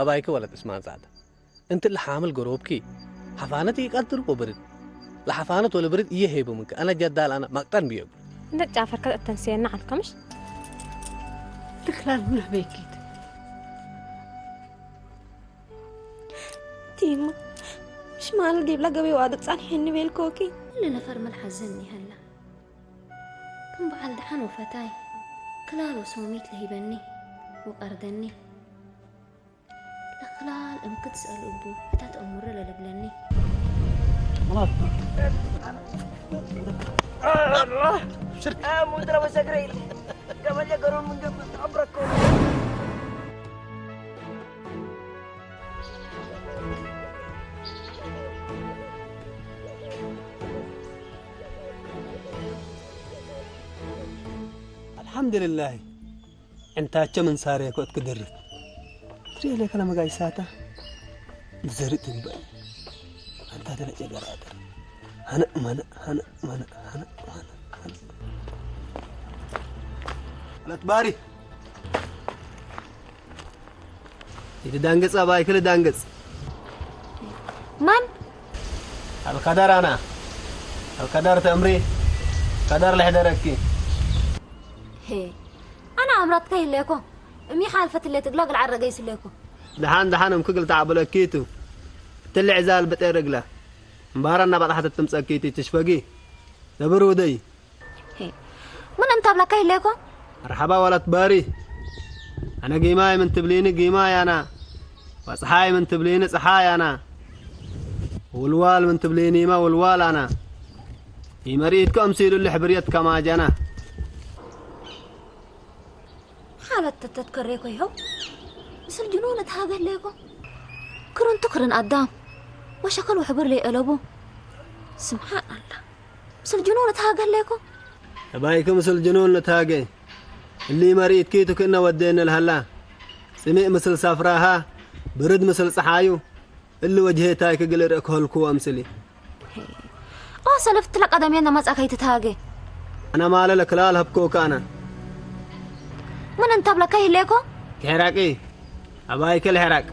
أبايك ولد اسمها زاد أنت اللي حامل قروبكي حفانتي يقدر وبرد لحفانت ولا برد يهيبوا منك أنا جدال أنا مقتن بيهم انت جعفر كده التنسيين على الكمش تخلال منه بيكيد تيما مش مال جيب لك قبي وعدت صالحين بالكوكي اللي نفر ملح حزني هلا كم بعد دحن وفتاي كلال وسوميت لهيبني وأردني لخلال أم تسأل أبو حتى تأمر للبلني الله شرك مدرب سكريل قبل يقرون من قبل عمركم الحمد لله انت من ساريك وقت قدرت تري لك انا مقاي ساتا زرت بقى انت تلقى قرادر هنا لا تباري إذا دانقص أباي كل دانقص من؟ القدر أنا القدر تمري قدر لحدركي هي أنا عمرت كاي ليكو أمي حالفة اللي تقلق العرة قيس ليكو دحان مكقل تعبلو كيتو تلي عزال بتي رجله مبارنا بعد حتى تمسكيتي تشفقي دبرودي هي من أنت بلا كاي ليكو؟ مرحبا ولا تباري أنا قيماي من تبليني قيماي أنا وصحاي من تبليني صحاي أنا والوال من تبليني ما والوال أنا يمريدكم سيروا اللي حبريت كما جانا حالة تتذكريكو يهو بس الجنون تهاجه ليكو كرن تقرن قدام وشكل وحبر لي قلبو سبحان الله بس الجنون تهاجه ليكو أبايكم مثل الجنون نتاجي اللي مريض كيتو كنا ودينا لهلا سميء مثل سافراها برد مثل صحايو اللي وجهتها كقل رأكهلكو أمثلي سلفت لك قدمينا مسأكي تتهاجي أنا مال لك لا لهبكوك أنا من انت بلكيه ليكو كهراكي أبايك الهراك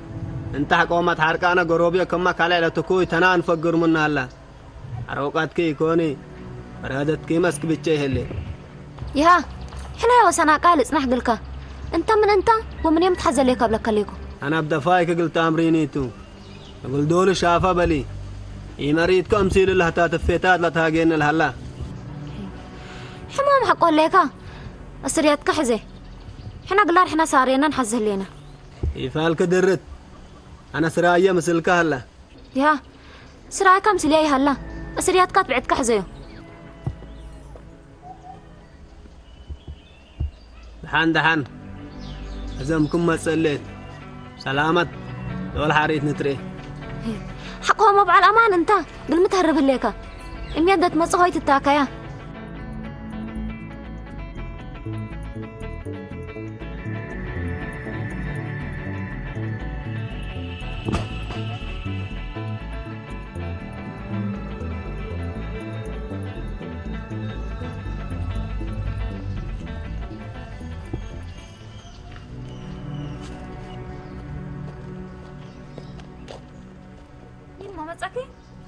انت حكومة حركانا قروبيا كما كالي لتكوي تنان فقر من هلا عروقات كي كوني رادت كي مسك بيتشيه اللي يا حنا وسنا قال اسنح قلك انت من انت ومن يوم تحزل ليك قبلك ليكو انا ابدا فايك قلت امرينيتو اقول دول شافا بلي يمريد كم سيل الله تاتفيتات لا تهاجين الهلا حمام حقول ليك اسريات كحزه حنا قلار حنا صارينا نحزل لينا يفالك درت انا سرايا مثلك هلا يا سرايا كم سلي هلا اسريات كات بعد كحزه دحان أزمكم ما سليت سلامت دول حاريت نتري حقهم مبع الأمان انت قل متهرب ليك الميادة مصغوية التاكايا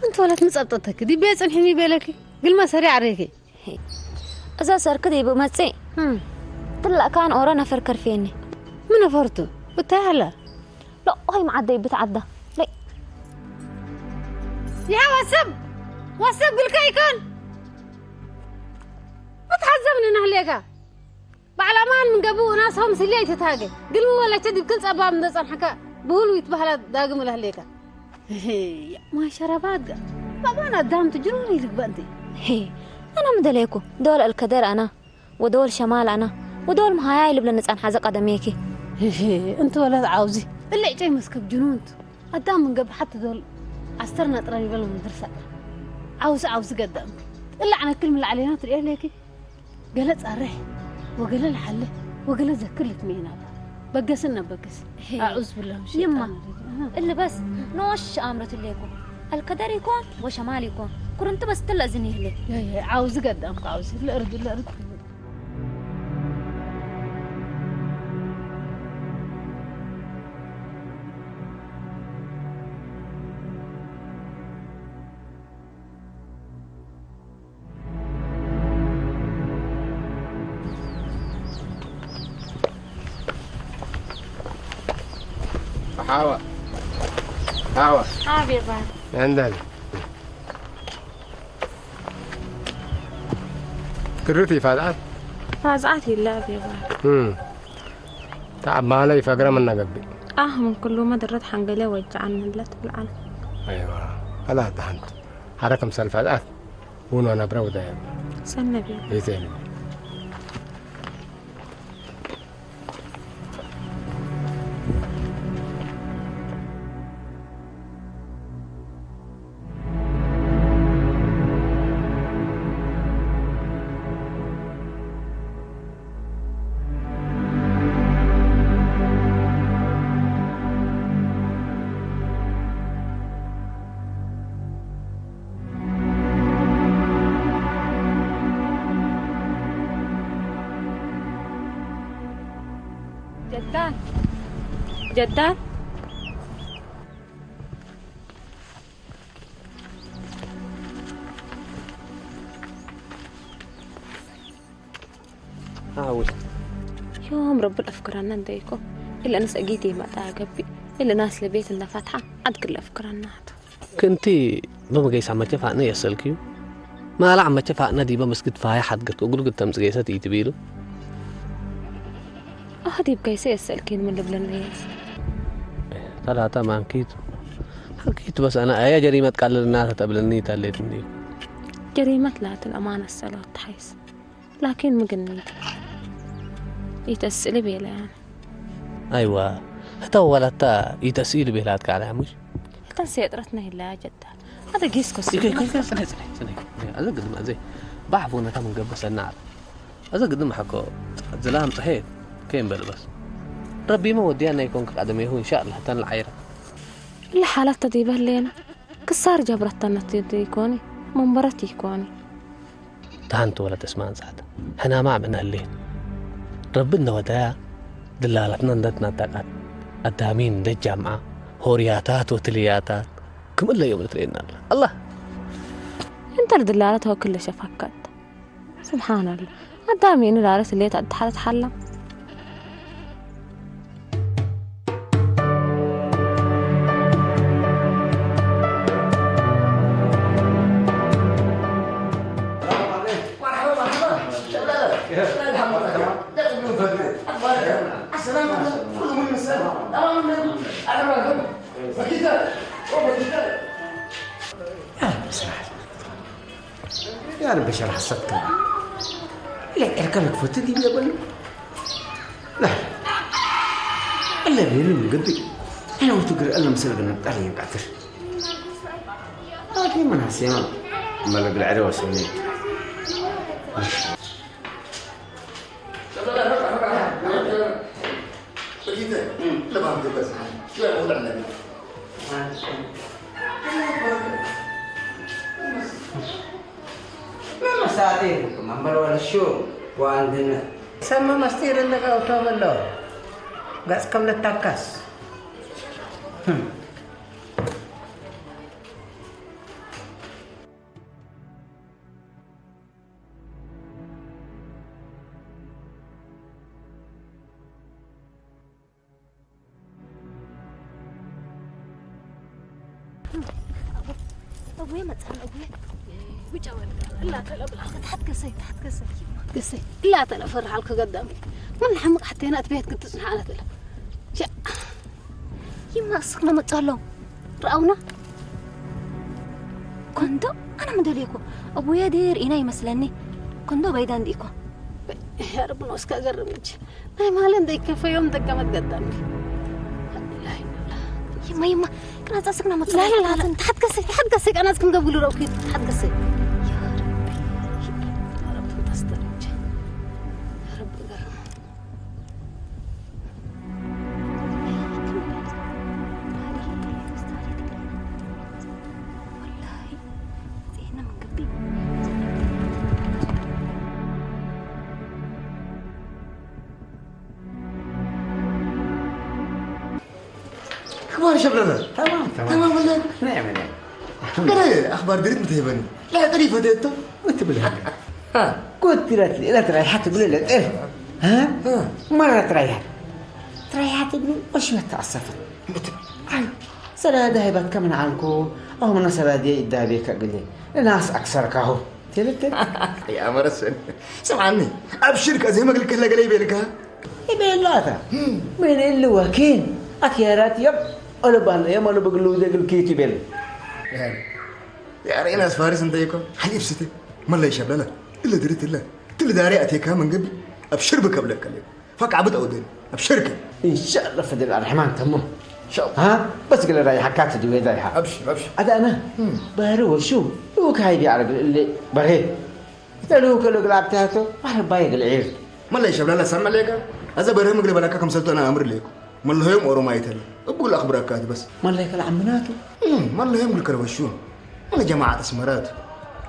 انت ولا تمصبطتك دي بيت صنحني بالك قل ما سريع عليكي اذا صار كده يبقى مصي طلع كان اورانا فركر فيني من فرتو وتعالى لا هاي معدي بتعدى لا يا وسب قل كان ما تحزبني نهليكا بعلمان من قبو ناسهم سليت تتاقي قل ولا تدي بكل صباب من صنحكا بقولوا يتبهلا داقم لهليكا ما شربات ما أنا قدام تجروني لك بنتي أنا مدليكو دول الكدر أنا ودول شمال أنا ودول مهايا اللي بلنس عن حزق قدميكي أنت ولا عاوزي اللي جاي مسكب جنونت قدام من قبل حتى دول عسترنا تراني بلو من درسك عاوز قدام إلا عن الكلمة اللي علينا تريه ليكي قالت أريح وقال الحل وقال ذكرت مين بقسنا أعوذ بالله من الشيطان يما اللي بس نوش أمرت ليكو القدر يكون وشمال يكون كنت بس تلأزني لك يا عاوز قدامك عاوز لا أرد عندك كرتي فازعات فازعتي اللعب يا بابا. تعب ما علي فقرة من قبي. من كل ما درت حنقلي وجعنا لا تبلعنا. ايوه خلاص دهنت حركة مسال فازعات ونو انا برودة يا سنة بيا ايه تاني جدان حاول يوم رب الأفكار أنا نديكو إلا أنا سقيتي ما تعقبي إلا ناس لبيت إنها فاتحة عد كل الأفكار أنا كنتي بما جيس عم تفعنا يسألكيو ما لا عم تفعنا دي بمسكت فاي حد قلت وقول قلت تمس جيسة تيتبيلو هدي بقيسة يسألكين من لبلانيس ثلاثة ما حكيت بس أنا أي جريمة قال الناس تقبلني تليتني جريمة لا الأمانة السلوات تحيس لكن مقنيت يتسألي بيلا يعني أيوة حتى ولتا يتسألي بيلاتك على مش كان سيدرتنا إلا جدا هذا قيسكو سنة أذا قدم أزي بعفونا كم قبس النار أذا قدم حكو زلام صحيح كين بس ربي ما ودينا يكون قدمي هو إن شاء الله تن العيرة اللي حالات تديبه لينا كسار جبرتنا تيكوني منبرتي يكوني تهانتو ولا تسمان سعد حنا ما عملنا الليل ربنا وداع دلالتنا ندتنا تقعد الدامين دي الجامعة هورياتات وتلياتات كم إلا يوم نترينا الله انت دلالتها كل شفكت سبحان الله الدامين دلالت اللي تحالت حلا يا رب شرح الصدق لا اركبك فتدي يا بل لا الا بيني من قدي انا وتقرا انا مسلقنا علي بعتر هذه من حسيان ملك العروس هني لا ما بدي بس شو اقول على النبي ما مساعدين منبر ولا الشوق وعندنا سما مستير انك اوتوم الله قاس كم التكاس أبوي ما تسأل أبوي بجوال لا تلا بالعكس تحت قصي لا تلا فرح لك قدامي من حمق حتى هنا بيت كنت تسمع أنا تلا شا يما أصغنا متقلو رأونا كندو أنا مدليكو أبويا دير إنا يمثلني كندو بعيدان ديكو يا رب نوسك أقربنيش ما مالين ديك كيف يوم دقمت قدامي يما كنا أصغنا متقلو لا تحت قصي أنا أسكن قبل روكيت تحت قصي اخبار شبلنا تمام والله نعم قال اخبار دريت متهبني لا قريب هديته وانت بالهبل قلت لي لا تريحت تقول لي ها مره تريحت تقول وش ما تعصفت سلادة هي بتكمن عنكم أو من سلادة إدابيك أقولي الناس أكثر كهو تلت يا مرسل سمعني أبشرك زي ما قلت لك قلي بيلك يبين لا من اللي وكين أكيرات يب أنا بالله يا مالو بقولوا ده قل كيتي بيل يا رينا فارس أنت يكون حليب ستي ما الله يشبه له إلا دريت الله تل داري أتيك من قبل أبشر بك قبل الكلام فك عبد أودين أبشرك إن شاء الله فدل الرحمن تمام إن شاء الله ها بس قل رايح حكات دوي ذايها أبشر هذا أنا بارو شو هو كاي بيعرف اللي بريه تلو كلو قلابتاته أنا بايق العير ما الله يشبه له سمع لك هذا برهم قبل بلاك كم سلطة أنا أمر لك ما الله يوم أورو ما يتهل أقول أخبرك كاتب بس ما الله يكل عمناته ما الله يوم قل وشون أنا جماعة اسمرات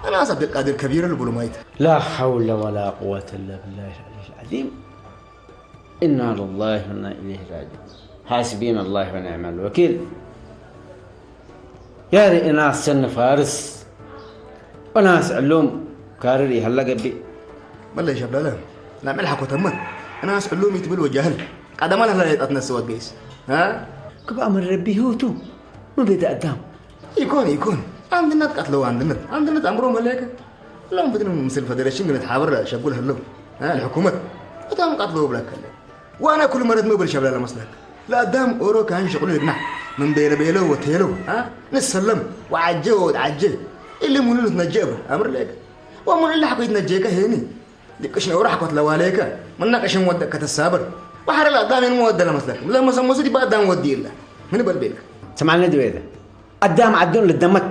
أنا أصعب القادر كبير اللي بقولوا ما يتهل لا حول ولا قوة إلا بالله العلي العظيم إنا لله وإنا إليه راجعون حاسبين الله ونعم الوكيل يا ري ناس سن فارس وناس علوم كارري هلا قبي ما الله يشبه له لا ملحق وتمت أنا ناس علوم يتبل وجهل قد ما له يتأتنا سواد بيس ها كبا من ربي هو تو ما بيدا قدام يكون عندنا قتلوا عندنا أمرهم هلاك لهم بدنا مثل فدريشن نتحاور شابول هلو ها الحكومة قدام قتلوا بلاك وأنا كل مرة ما برشاب لا مسلك لا قدام أورو كان شغل يجمع من بيلو وتيلو ها نسلم وعجو اللي منو نتنجبه أمر لك ومن اللي حكوا يتنجيك هني دكشنا وراح قتلوا عليك من ناقشين ودك كتسابر وحر لا قدام المودة لا مسلك لا مسموسي دي بعد دام ودي الله من بالبيك سمعنا دويدا قدام عدون للدمك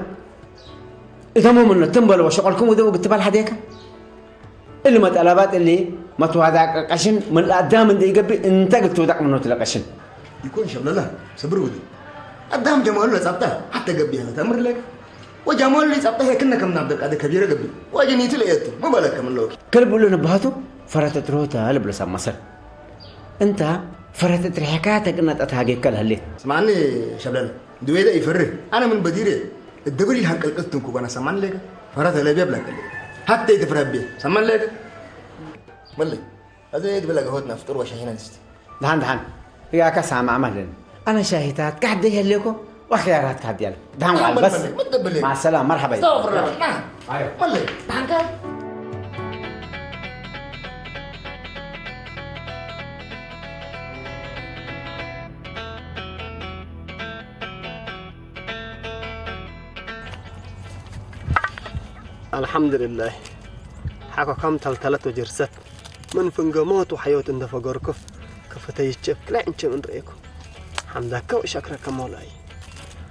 إذا مو منه تنبل وشغلكم وذو قتبال حديك اللي ما تقلبات اللي ما توهداك قشن من القدام اللي يقبل انت قلت وداك منه تلقشن يكون شبل الله صبر ودي قدام جمال اللي صبته حتى قبيها تمر لك وجمال اللي صبته كنا كم نبدأ هذا كبيرة قبل وجني تلقيت ما بالك من لوك كلب اللي نبهته فرتت روتا قلب لسام مصر انت فرتت رحكاتك انك اتهاجيك كلها ليه سمعني شبل الله دويدا يفرح انا من بديره الدبري هنقلقلتكم انا سمان لك فرات لا بيبلك حتى يتفرح بيه سمان لك ملي هذا يدبلك هو نفطر وشهينا نست دهان يا كسام عملن انا شاهدات قاعد ديه لكم وخيارات قاعد يلا دهان بس مع السلامه مرحبا استغفر الله نعم ايوه ملي دهان الحمد لله حكوا كم تلتلت وجرست من فنجموت وحيوت إن فجركف كفتيجك لا إنش من رأيكم حمدك وشكرك مولاي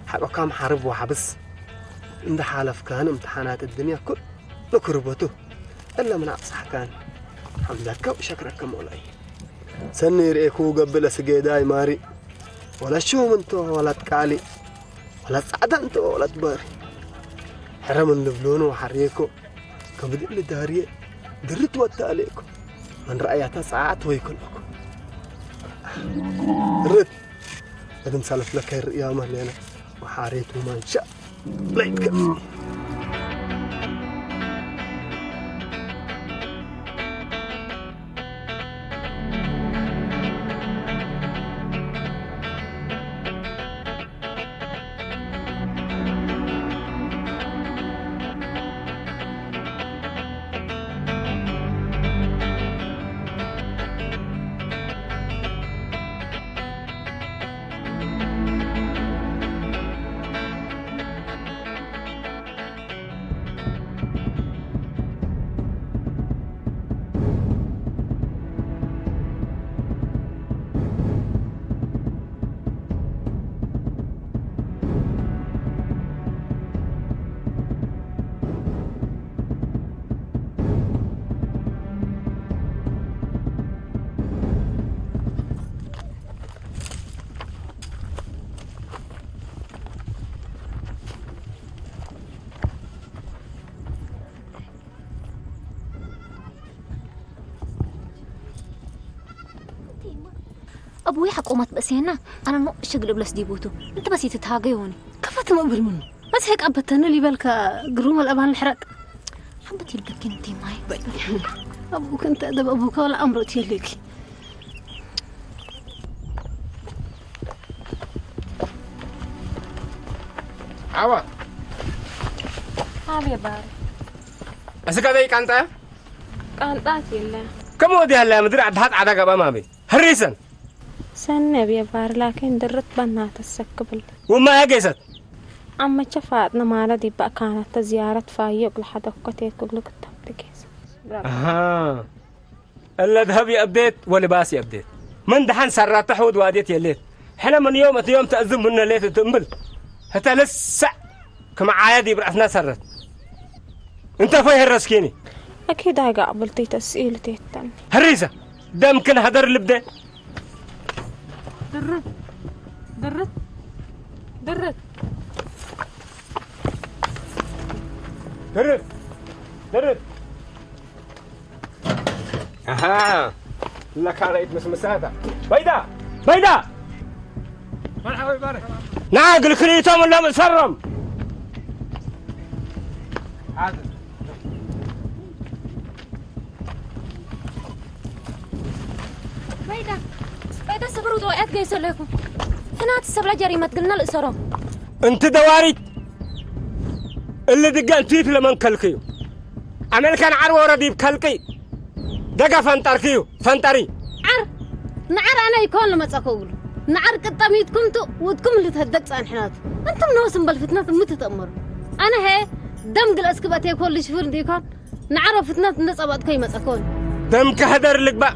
حكوا كم حرب وحبس إن حالف كان امتحانات الدنيا كل لكربته إلا من أصح كان حمدك وشكرك مولاي سني رأيكو قبل سجيداي ماري ولا شو منتو ولا تكالي ولا سعدان انتو ولا تباري حرم النبلون وحريكو كبد اللي داريه درت وتاليكو من رأيها ساعات ويكون لكم رد بدم سالف لك الرؤيا مهلنا وحاريته ما شاء لا يتكفي أبوي حكومة بس هنا أنا مو شغل بلس ديبوتو أنت بس يتتهاجيوني كفت مقبل منه بس هيك أبتنا اللي بالك قروم الأبان الحرق حبتي البك أنتي معي أبوك أنت أدب أبوك ولا أمره تيلك عوا هابي باري أسكت أي كانت قانطات يلا كم ودي هلا مدري عدهات عدا قبا مامي هريسن سنة بيا بار لكن درت بنات السكبل وما يجيست أما شفاتنا ما لدي بقى كانت زيارة فايق لحد وقتي كل كتبتكيس أها إلا ذهبي أبديت ولباسي أبديت من دحين سرات تحود واديت يليت حنا من يوم تأذم منا ليت تنبل حتى لسه كما عادي برأسنا سرت انت فيه الرسكيني أكيد هاي قابلتي تسئيل تيتن هريزة ده ممكن هدر اللي بدأ درت درت اها لك على ايد مسمساتها بيدا مرحبا يبارك ناقل كريتهم ولا مسرم حاضر بيدا صبروا دوائات جايس لكم هنا تسبلا جريمة قلنا الإسرة انت دواري اللي دقان تيت لمن كلكيو عمل كان عروة رديب كلكي دقا فانتري نعر أنا يكون لما تقول نعر قطاميتكم ودكم اللي تهدقت عن حنات أنتم نوسم بالفتنات متى تأمر أنا هي دمق الأسكبات يكون لي شفور ديكون نعرف فتنات الناس أبعد كي ما تكون دمك هدر لك بقى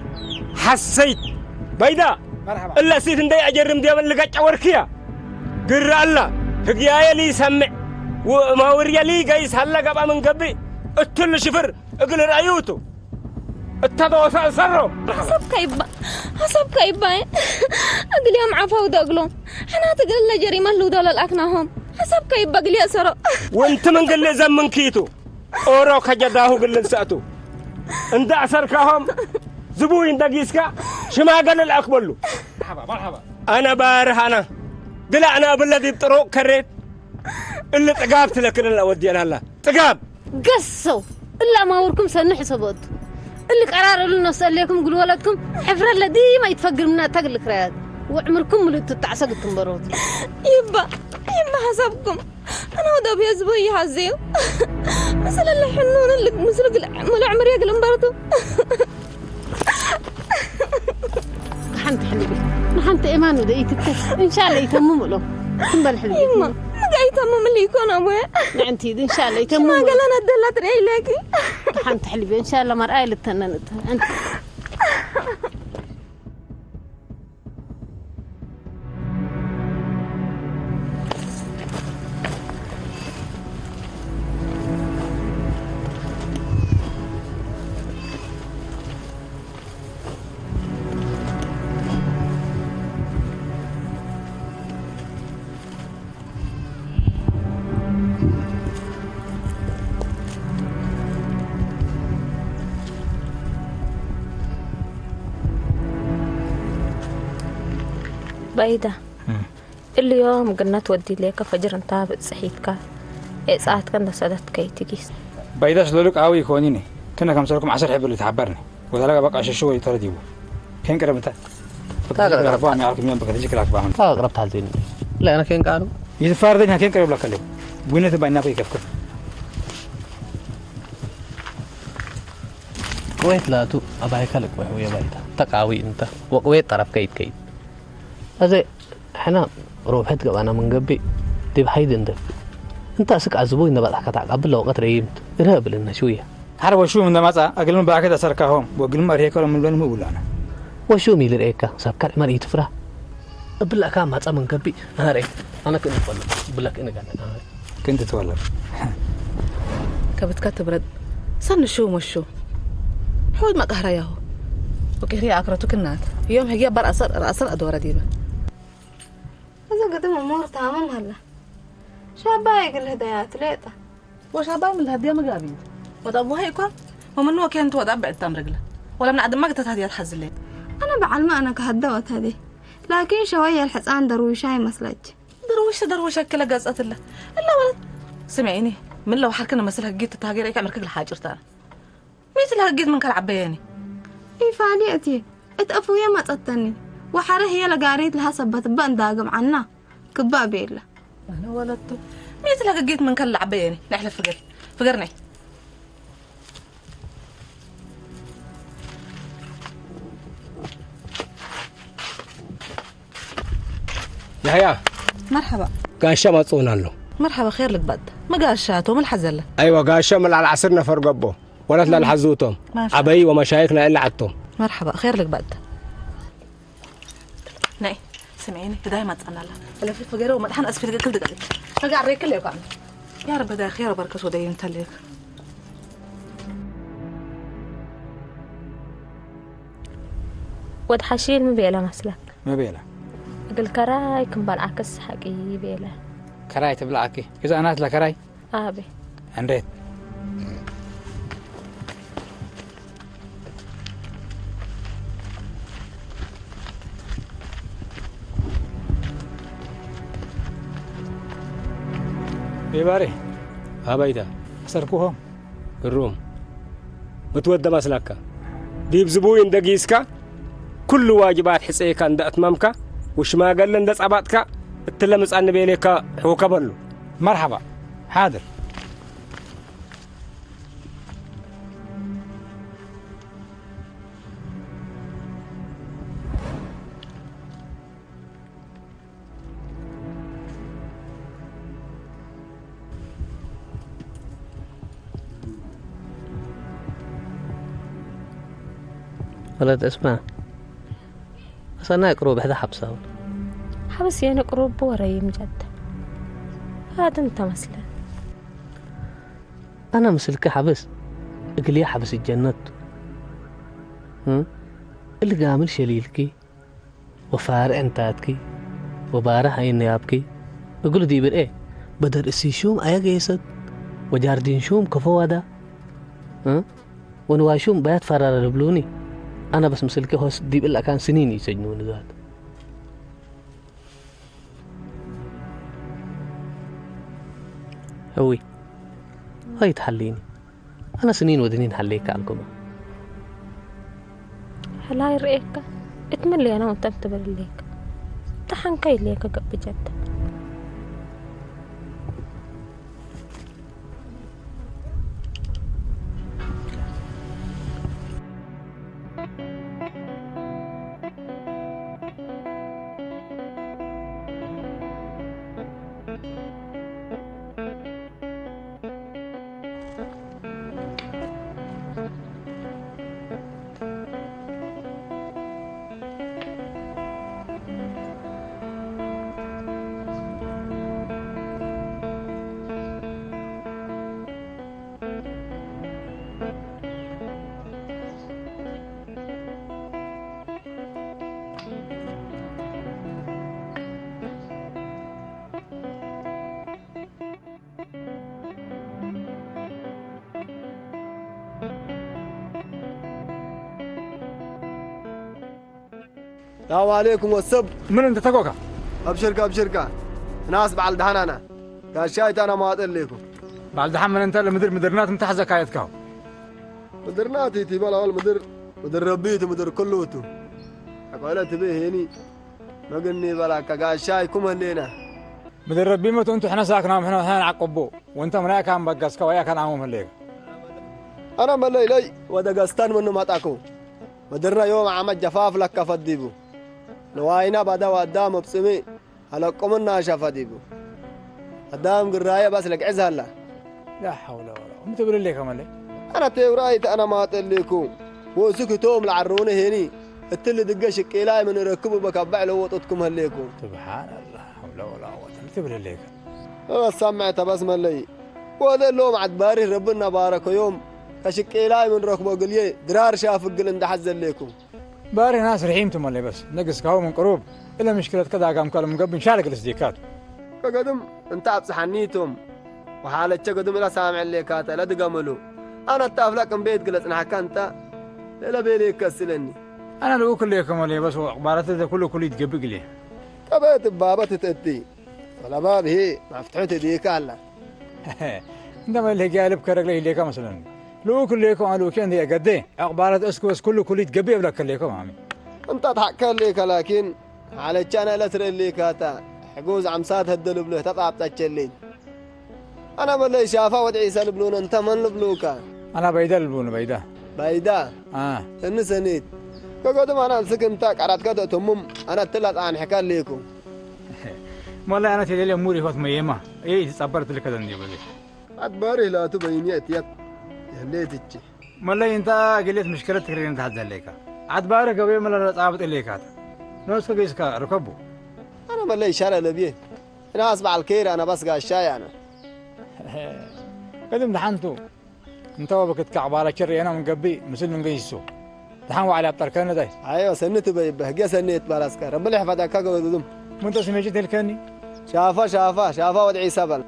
حسيت بيدا مرحبا إلا سيت ندي أجرم دي من لقاك وركيا قرر الله هقيايا لي سمع وما وريا لي قيس هلا قبا من قبي اتل شفر اقل رأيوتو التضوء سروا حسب كيبا أقل يوم عفا ودقلهم حنا تقل لنا جريمة اللو دول الأكناهم حسب كيبا قل يا سرا وانت من قل لي زمن كيتو اورو خجداهو قل لنسأتو انت أسركهم زبوين دقيسكا شما قل الأكبرلو مرحبا أنا باره أنا دلا أنا بالذي بطرق كريت اللي تقابت لكن اللي أودينا الله تقاب قصوا إلا ما وركم سنح سبوت اللي قرار لنا نسألكم قولوا ولدكم حفر الذي ما يتفقر منا تقلك رياض وعمركم اللي تتعسقتم بروت يبا حسبكم أنا ودا بيزبوي حزيو مثل اللي حنون اللي مسلق العمر يقلم برضو نحنت حبيبي نحنت إيمان ودقيت التس إن شاء الله يتمموا له تنبال حبيبي يما ما قاعد يتمم اللي يكون أبويا نعنتي إن شاء الله يتمموا ما قال أنا أدلت رأي لكي نحنت حبيبي إن شاء الله مرأي للتننتها أنت بعيدة اليوم قلنا تودي ليك فجر انت بتصحيتك ساعات كنا سادت كي تجيس بعيدة شلولك قوي كونيني كنا كم سركم 10 حبر اللي تعبرني وذلك بقى شوي ترديو كين قربت قربوا عم يعرف مين بقى تجيك لك بعمل قربت حالتين لا أنا كين قالوا يتفاردين كين قرب لك اللي وين تبقى نافي كيف ويت لا تو أباي كلك ويا بعيدة تقاوي أنت ويت طرف كيد هذا إحنا روحت قبنا من قبي تبي حيد أنت أسك عزبوي إن بعد حكت قبل لو قطر يمت إرهاب لنا شوية حرب وشو من دمعة أقل من بعد كده سركهم وأقل من أريك ولا من لون مو ولا أنا وشو ميل رأيك سبكر مري تفرح قبل أكام ما من قبي أنا رأيت أنا كنت أقول بقولك إنك أنا كنت تولد كبت كتب رد صن شو مشو حول ما قهر ياهو وكهري عقرتك النات يوم هجي بر أصر أدوار ديبة هذا قدم أمور تمام هلا شابايق الهدايات ليتا وشاباي من الهدية مقابين وضبوها يكون ومن هو كانت وضع بعد تام رجله ولا من عدم ما قدرت هدية تحز الليل أنا بعلم أنا كهدوت هذه لكن شوية الحسان درويشاي مسلج درويش كلا جازت الله إلا ولد سمعيني من لو حركنا مثلها جيت تهاجر إيك عمرك الحاجر ترى مثلها جيت من كل عبياني إيه فعليتي اتقفوا ما تقتني وحره هي لقاريت لها سبت بان داقم عنا كبابي الله أنا ولدت ميت لك جيت من كل عبيني نحلف فقرني يحيى مرحبا قاشة ما تصون له مرحبا خير لك بد ما قاشاته من حزله ايوه قاشة من على العصر نفر قبو ولا تلا الحزوتهم عبي ومشايخنا الا عدتهم مرحبا خير لك بد ناي سمعيني بداية ما تصنع لها اللي في فقيرة وما دحين أسفل كل دقيقة فقع ريك اللي يقعد يا رب ده خير وبركة ودين تليك ود حشيل ما بيلا مسلك ما بيلا قل كراي كم بالعكس حقي بيلا كراي تبلعكي إذا أنا أتلا كراي أبي عنديت بيباري هبيدا سركوهم الروم بتودى مسلكة ديب زبوين دقيسكا كل واجبات حسيكا عند أتمامك وش ما قال لن دصعباتك التلمس عن بيليكا حوكا بلو مرحبا حاضر ولد اسمع بس أنا قروب هذا حبسه حبس يعني قروب بوري مجد هذا انت مثلا أنا مسلك حبس اقل يا حبس الجنة اللي قامل شليلكي وفارع انتاتكي وبارح عين نيابكي اقول دي بر ايه بدر اسيشوم ايا قيسد وجاردين شوم كفوادا ونواشوم بيات فرار البلوني أنا بس مسلكي هوس ديب إلا كان سنين يسجنوني ذات هوي هاي تحليني أنا سنين ودنين حليك عنكم هلاي رأيك اتملي أنا وانت انتبر ليك تحن كي ليك بجد السلام عليكم والسب من انت تقوكا ابشركا ناس بعد دهان انا قال شايت انا ما اطل لكم بعد دحين من انت مدرنات متحزة كايتكاو مدرناتي تي بلا مدر ربيتي مدر كلوتو اقولت به هني ما قلني بلا قال شايكم هنينا مدر ربي مت انتو احنا ساكنا احنا عقبو وانت منايا كان بقاسكا ويا كان عامهم هليك انا ملي لي ودقستان منو ما تاكو مدرنا يوم عمل جفاف لك فديبو نواينا بدا قدام بسمي هلا قمنا شفديبو قدام قرايه بس لك عز هلا لا حول ولا قوه انت بقول لك مالي انا تيورايت انا ما تليكم وسكتوم العرونه هني التل دقه شقيلاي من يركبوا بكبع له وطتكم هليكم سبحان الله حول ولا قوه انت بقول لك سمعت بس ملي وهذا اللوم عد باري ربنا بارك يوم كشقيلاي من ركبه قليه درار شاف قل اند حزن لكم باري ناس رحيمتم اللي بس نقص كهو من قروب الا مشكله كذا قام كلام من قبل شارك الاصديكات فقدم انت بصحنيتم وحالتك قدم لا سامع ليكات لا دقملو انا اتافلكم بيت قلت انا حكنت لا بيلي كسلني انا لو كل لكم اللي بس اخبارته كله يتقبق لي كبيت بابا تتدي ولا باب هي مفتحته ديك الله عندما اللي قالب كرق لي ليك مثلا لو كل لكم قالوا كان هي قد ايه اخبارات اسكوس كله يتقبق لك لكم عمي انت تحكى لك لكن على انا لا ترى ليك هتا حجوز عمسات هدلوا بله تقعب تشلين أنا بلي شافا ود عيسى لبلون أنت من لبلوكا أنا بيدا لبلون بيدا بايدا النسنيت كقدم أنا سكن تاك عرات كده تمم أنا تلات عن حكال ليكم والله أنا تلي أموري فات ميمة إيه صبرت لك كذا ندي بدي أتباري لا تبين يأتيك هليتك والله أنت قلت مشكلة تكرين أنت هذا ليك أتباري قبل ما لا تعبت ليك هذا نوس كيس ركبوا أنا مالي شارع لبيه أنا أسمع الكير أنا بس قاعد الشاي أنا قدم دحنتو أنت وبكت كعب على كري أنا من قبي مثل من قيسو دحنوا على أبطال كان ده أيوة سنت بيبه جا سنت باراسكا ربنا يحفظك كاكا ودم منت سمعت الكاني شافا ود عيسى بل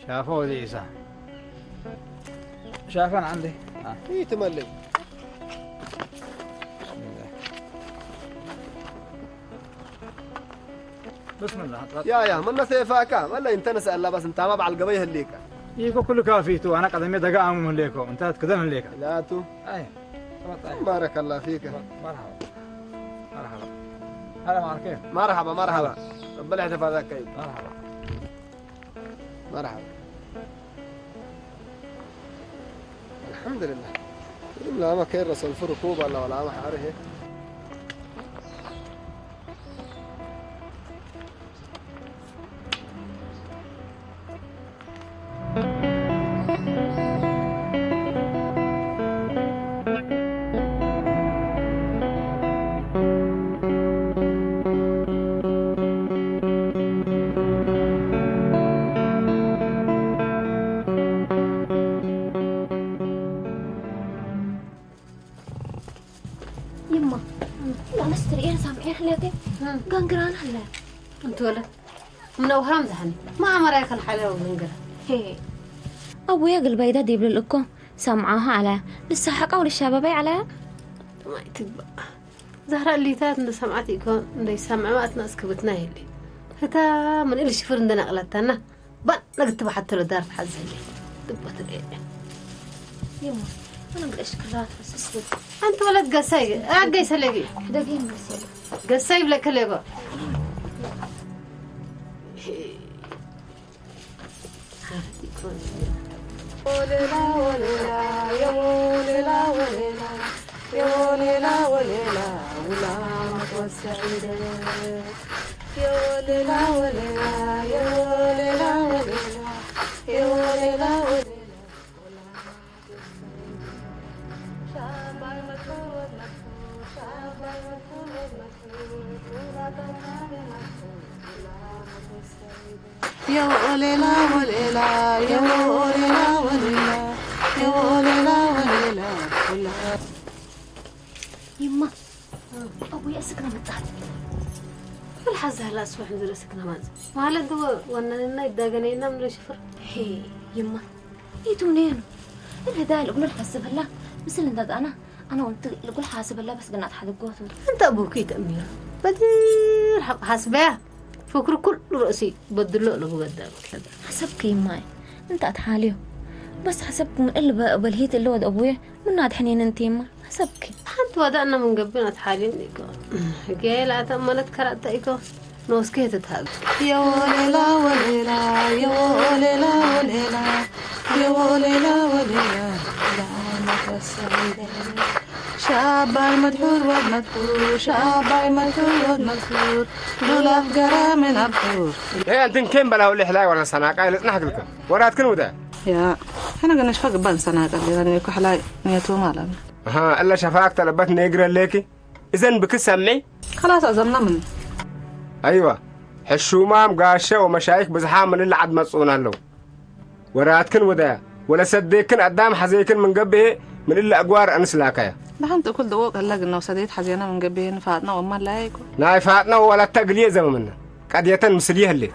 شافا ود عيسى شافا عندي إيه تملي بسم الله يا من نسيفاكا ولا انت نسأل الله بس انت ما بعل قبيه الليك يكو كله كافيتو انا قدمي دقا من ليكو انت تقدم ليك لا تو اي بارك الله فيك مرحبا هلا معك كيف مرحبا ربنا يحفظك كيف مرحبا الحمد لله لا ما كان رسول فركوب ولا ما حاره يما لا نشتري ايه سامعين هلاكي قنقران هلا انت ولد من اوهام ذهني ما عمرك الحلاوه وقنقران هي ابويا قلبي ده ديب لكم سامعوها على لسه حقوا للشباب على ما يتبع زهراء اللي تات ان سمعتي يكون اللي سمع ما اتناس كبتنا اللي هتا من اللي شفر عندنا غلطنا بن نكتب حتى لو دار في حزه اللي دبت الايه يما انا بدي اشكرات بس اسود انت ولد قساي قيس لقي دقيقه بس قساي لك لقى وليلا وليلا يا وليلا وليلا يا وليلا وليلا ولا متوسعيده يا وليلا وليلا يا وليلا وليلا يا وليلا وليلا يا وليلا وليلا يا وليلا وليلا يا وليلا وليلا يما ابويا سكنه مطعم الحز هلا اصبح نزل سكنه مانز ما هلا دو وانا يداغنينا من شفر هي يما جيتوا منين الهدايا اللي قلنا نحسب هلا مثل انداد انا قلت لكل حاسب الله بس قلنا اتحد القوت انت ابوكي تأمير بدير حاسباه فكر كل رأسي بدلوا له قدامك حسبك يماي انت اتحاليه بس حسبك من اللي بالهيت اللي ود ابويا من ناد حنين انت يما حسبك انت ودعنا من قبلنا تحالين قال اتمنت كرات ايكو نوس كيت هذا يا وليلا وليلا يا وليلا وليلا يا وليلا وليلا لا السعيدة شاب المدحور والمدحور شاب المدحور والمدحور لولا فقرا من أبحور ايه انت كم بلا ولا حلاي ولا سناقه نحكي لك ورات كل ودا يا انا قلنا شفاق بان سناقه لاني كحلاي نيتو مالا ها الا شفاك طلبت نيجر ليكي اذا بك سمعي خلاص أزمنا من ايوه حشومام قاشه ومشايخ بزحام من اللي عد مصونا له ورات كل ودا ولا صديقن قدام حزيكن من قبه من اللي اقوار انس لاكايا بحنت كل دوق هلا قلنا وسديت حزينا من قبين فاتنا وما لايكو ناي فاتنا ولا تقليه زي منا قد مسليه اللي